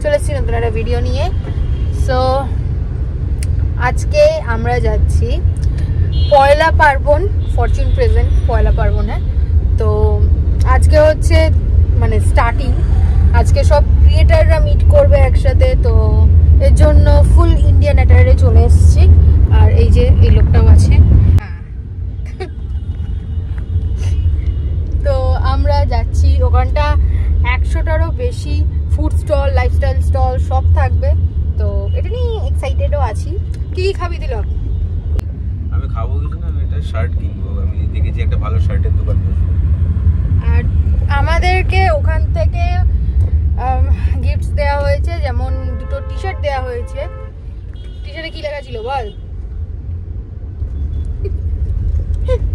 চলে এসেছি নতুন একটা ভিডিও নিয়ে। সো আজকে আমরা যাচ্ছি পয়লা পার্বণ, ফরচুন প্রেজেন্ট পয়লা পার্বণে। তো আজকে হচ্ছে মানে স্টার্টিং, আজকে সব ক্রিয়েটাররা মিট করবে একসাথে। তো এর জন্য ফুল ইন্ডিয়ান অ্যাটায়ারে চলে এসেছি। আর এই যে এই লোকটাও আছে। তো আমরা যাচ্ছি, ওখানটা 100টারও বেশি ফুড স্টল, লাইফস্টাইল স্টল সব থাকবে। তো এটা নিয়ে এক্সাইটেডও আছি। কি খাবি দিল? আমি খাবো কিছু না, আমি একটা শার্ট কিনবো। আমি দেখেছি একটা ভালো শার্টের দোকান বসবো। আর আমাদেরকে ওখান থেকে গিফটস দেওয়া হয়েছে, যেমন দুটো টি শার্ট দেওয়া হয়েছে। টি শার্টে কি লেখা ছিল বল?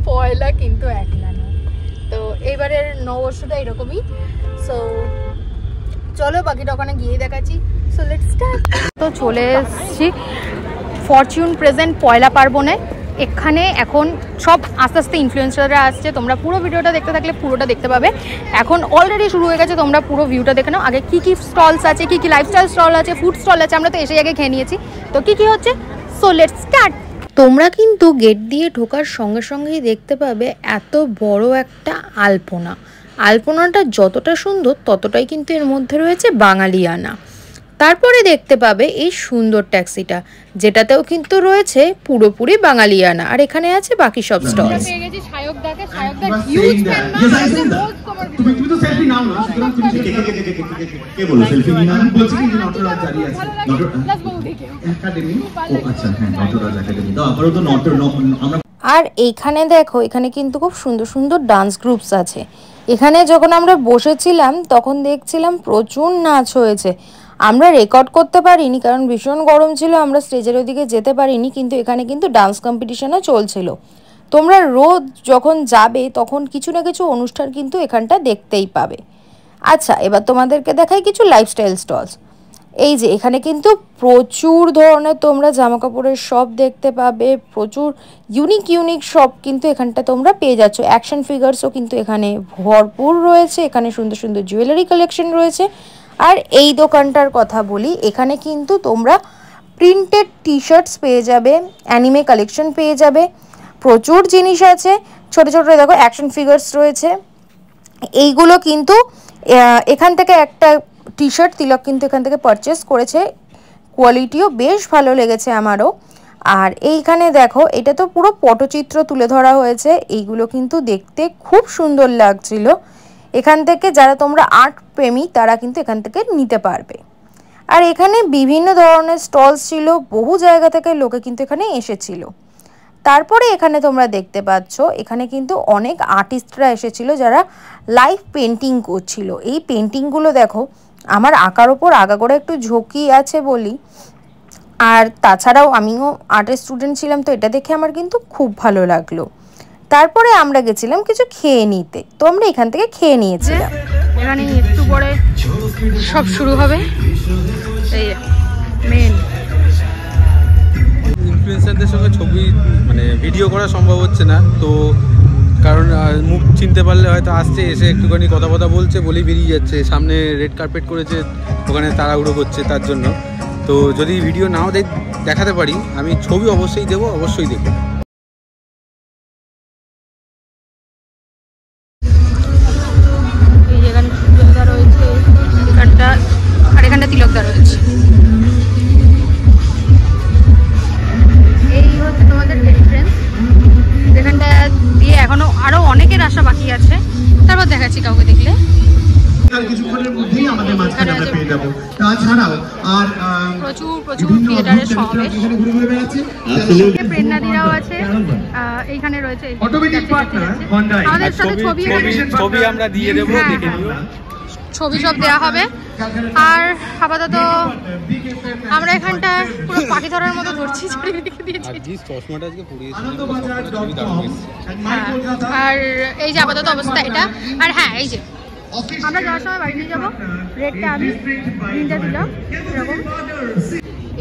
পয়লা কিন্তু একলা না। তো এইবারের নববর্ষটা এরকমই। সো চলো বাকিটা ওখানে গিয়ে দেখাচ্ছি। So let's start. তো চলে এসেছি ফরচুন প্রেজেন্ট পয়লা পার্বণে। এখানে এখন সব আস্তে আস্তে ইনফ্লুয়েন্সাররা আসছে। তোমরা পুরো ভিডিওটা দেখতে থাকলে পুরোটা দেখতে পাবে। এখন অলরেডি শুরু হয়ে গেছে, তোমরা পুরো ভিউটা দেখে নাও। আগে কী কী স্টলস আছে, কী কী লাইফস্টাইল স্টল আছে, ফুড স্টল আছে, আমরা তো এসে আগে খেয়ে নিয়েছি। তো কী কী হচ্ছে, সো লেটস স্টার্ট। তোমরা কিন্তু গেট দিয়ে ঢোকার সঙ্গে সঙ্গেই দেখতে পাবে এত বড় একটা আলপনা। আলপনাটা যতটা সুন্দর ততটাই কিন্তু এর মধ্যে রয়েছে বাঙালিয়ানা। তারপরে দেখতে পাবে এই সুন্দর ট্যাক্সিটা, যেটাতেও কিন্তু রয়েছে পুরোপুরি বাঙালিয়ানা। আর এখানে আছে বাকি সব স্টল। আর এইখানে দেখো, এখানে কিন্তু খুব সুন্দর সুন্দর ডান্স গ্রুপস আছে। এখানে যখন আমরা বসেছিলাম তখন দেখছিলাম প্রচুর নাচ হয়েছে। আমরা রেকর্ড করতে পারিনি কারণ ভীষণ গরম ছিল, আমরা স্টেজের ওদিকে যেতে পারিনি। কিন্তু এখানে কিন্তু ডান্স কম্পিটিশনও চলছিল। তোমরা রোজ যখন যাবে তখন কিছু না কিছু অনুষ্ঠান কিন্তু এখানটা দেখতেই পাবে। আচ্ছা, এবার তোমাদেরকে দেখাই কিছু লাইফস্টাইল স্টলস। এই যে এখানে কিন্তু প্রচুর ধরনের তোমরা জামা কাপড়ের শপ দেখতে পাবে। প্রচুর ইউনিক ইউনিক শপ কিন্তু এখানটা তোমরা পেয়ে যাচ্ছ। অ্যাকশন ফিগার্সও কিন্তু এখানে ভরপুর রয়েছে। এখানে সুন্দর সুন্দর জুয়েলারি কালেকশন রয়েছে। আর এই দোকানটার কথা বলি, এখানে কিন্তু তোমরা প্রিন্টেড টি শার্টস পেয়ে যাবে, অ্যানিমে কালেকশন পেয়ে যাবে, প্রচুর জিনিস আছে। ছোটো ছোটো দেখো অ্যাকশন ফিগার্স রয়েছে। এইগুলো কিন্তু এখান থেকে একটা টি শার্ট তিলক কিন্তু এখান থেকে পারচেস করেছে। কোয়ালিটিও বেশ ভালো লেগেছে আমারও। আর এইখানে দেখো, এটা তো পুরো পটচিত্র তুলে ধরা হয়েছে। এইগুলো কিন্তু দেখতে খুব সুন্দর লাগছিল। এখান থেকে যারা তোমরা আর্ট প্রেমী তারা কিন্তু এখান থেকে নিতে পারবে। আর এখানে বিভিন্ন ধরনের স্টলস ছিল, বহু জায়গা থেকে লোকে কিন্তু এখানে এসেছিল। তারপরে এখানে তোমরা দেখতে পাচ্ছ, এখানে কিন্তু অনেক আর্টিস্টরা এসেছিল যারা লাইভ পেন্টিং করছিল। এই পেন্টিংগুলো দেখো, আমার আঁকার ওপর আগাগোড়া একটু ঝুঁকি আছে বলি, আর তাছাড়াও আমিও আর্টের স্টুডেন্ট ছিলাম, তো এটা দেখে আমার কিন্তু খুব ভালো লাগলো। তারপরে আমরা গেছিলাম কিছু খেয়ে নিতে, তো আমরা এখান থেকে খেয়ে নিয়েছিলাম। এখানে একটু পরে সব শুরু হবে। এই মেন ইনফ্লুয়েন্সারদের সঙ্গে ছবি মানে ভিডিও করা সম্ভব হচ্ছে না, তো কারণ মুখ চিনতে পারলে হয়তো আসছে, এসে একটুখানি কথা বলছে বলেই বেরিয়ে যাচ্ছে। সামনে রেড কার্পেট করেছে, ওখানে তাড়াহুড়ো করছে তার জন্য। তো যদি ভিডিও নাও দেখাতে পারি, আমি ছবি অবশ্যই দেবো, অবশ্যই দেখো। আর এখানটা তিলকদা রয়েছে। এই হচ্ছে তোমাদের এন্ট্রেন্স, যেখানটা দিয়ে এখনো আরো অনেকের আসা বাকি আছে। তারপর দেখাচ্ছি কাউকে দেখলে। কিছুক্ষণের মধ্যেই আমাদের মাঝখানে আমরা পেয়ে যাব। তাছাড়াও আর প্রচুর থিয়েটারের সমাবেশ। প্রেরণাদিরাও আছে, এইখানে রয়েছে অটোমেটিক পার্টনার হন্ডাই। আমাদের সাথে ছবি আমরা দিয়ে দেব, দেখে নিও। ছবি সব দেওয়া হবে। আর আপাতত আমরা এখানটা পুরো পাখি ধরার মতো ধরছি। আর এই যে আপাতত অবস্থা এটা। আর হ্যাঁ, এই যে আমরা যাওয়ার সময় বাড়ি নিয়ে যাবো। রেডটা আমি, গ্রিনটা দিলাম এরকম।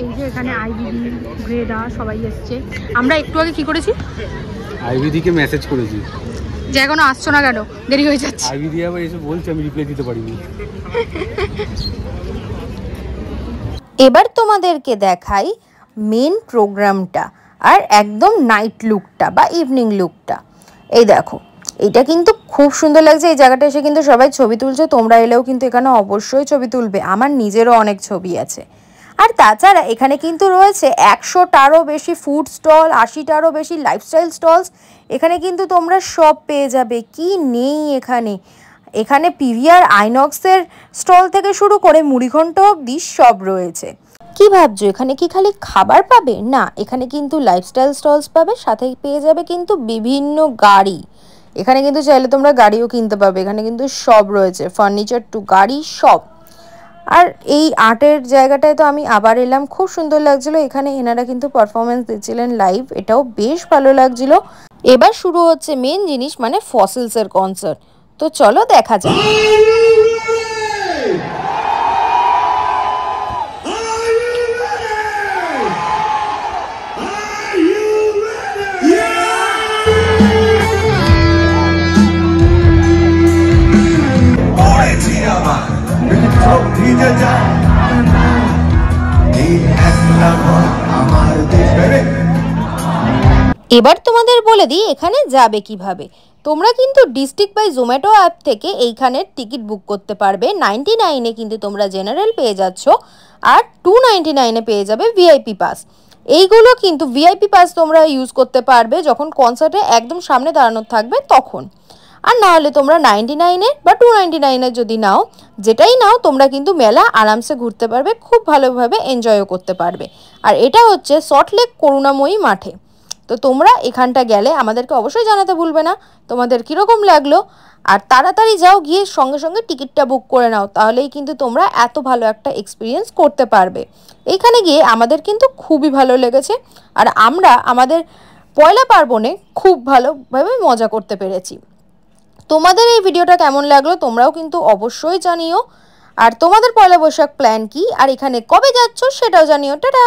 এই যে এখানে আইবিডি, গ্রেডা সবাই এসছে। আমরা একটু আগে কি করেছি, আইবিডিকে মেসেজ করেছি যে এখনো আসছো না কেন, দেরি হয়ে যাচ্ছে। আইবিডি আবার এসে বলছে আমি রিপ্লাই দিতে পারিনি। এবার তোমাদেরকে দেখাই মেন প্রোগ্রামটা আর একদম নাইট লুকটা বা ইভিনিং লুকটা। এই দেখো, এটা কিন্তু খুব সুন্দর লাগছে। এই জায়গাটা এসে কিন্তু সবাই ছবি তুলছে, তোমরা এলেও কিন্তু এখানে অবশ্যই ছবি তুলবে, আমার নিজেরও অনেক ছবি আছে। আর তাছাড়া এখানে কিন্তু রয়েছে 100টারও বেশি ফুড স্টল, 80টারও বেশি লাইফস্টাইল স্টলস। এখানে কিন্তু তোমরা সব পেয়ে যাবে, কি নেই এখানে। এখানে পিভিআর আইনক্সের স্টল থেকে শুরু করে মুড়িঘণ্ট অবধি সব রয়েছে। কি ভাবছো এখানে কি খালি খাবার পাবে? না, এখানে কিন্তু লাইফস্টাইল স্টলস পাবে, সাথে পেয়ে যাবে কিন্তু বিভিন্ন গাড়ি। এখানে কিন্তু চাইলে তোমরা গাড়িও কিনতে পারবে, এখানে কিন্তু সব রয়েছে, ফার্নিচার টু গাড়ি সব। আর এই আর্টের জায়গাটায় তো আমি আবার এলাম, খুব সুন্দর লাগছিল। এখানে এনারা কিন্তু পারফরমেন্স দিচ্ছিলেন লাইভ, এটাও বেশ ভালো লাগছিল। এবার শুরু হচ্ছে মেন জিনিস, মানে ফসিলসের কনসার্ট। তো চলো দেখা যাক। এবার তোমাদের বলে দিই এখানে যাবে কিভাবে। তোমরা কিন্তু ডিস্ট্রিক্ট বাই জোম্যাটো অ্যাপ থেকে এইখানের টিকিট বুক করতে পারবে। 99-এ কিন্তু তোমরা জেনারেল পেয়ে যাচ্ছ, আর 299-এ পেয়ে যাবে ভিআইপি পাস। এইগুলো কিন্তু ভিআইপি পাস তোমরা ইউজ করতে পারবে যখন কনসার্টে একদম সামনে দাঁড়ানো থাকবে তখন। আর না হলে তোমরা 99-এ বা 299-এ যদি নাও, যেটাই নাও তোমরা কিন্তু মেলা আরামসে ঘুরতে পারবে, খুব ভালোভাবে এনজয়ও করতে পারবে। আর এটা হচ্ছে সল্টলেক করুণাময়ী মাঠে। তো তোমরা এখানটা গেলে আমাদেরকে অবশ্যই জানাতে ভুলবে না তোমাদের কীরকম লাগলো। আর তাড়াতাড়ি যাও, গিয়ে সঙ্গে সঙ্গে টিকিটটা বুক করে নাও, তাহলেই কিন্তু তোমরা এত ভালো একটা এক্সপিরিয়েন্স করতে পারবে। এইখানে গিয়ে আমাদের কিন্তু খুবই ভালো লেগেছে, আর আমরা আমাদের পয়লা পার্বণে খুব ভালোভাবে মজা করতে পেরেছি। তোমাদের এই ভিডিওটা কেমন লাগলো তোমরাও কিন্তু অবশ্যই জানিও। আর তোমাদের পয়লা বৈশাখ প্ল্যান কি, আর এখানে কবে যাচ্ছ সেটাও জানিও। টাটা।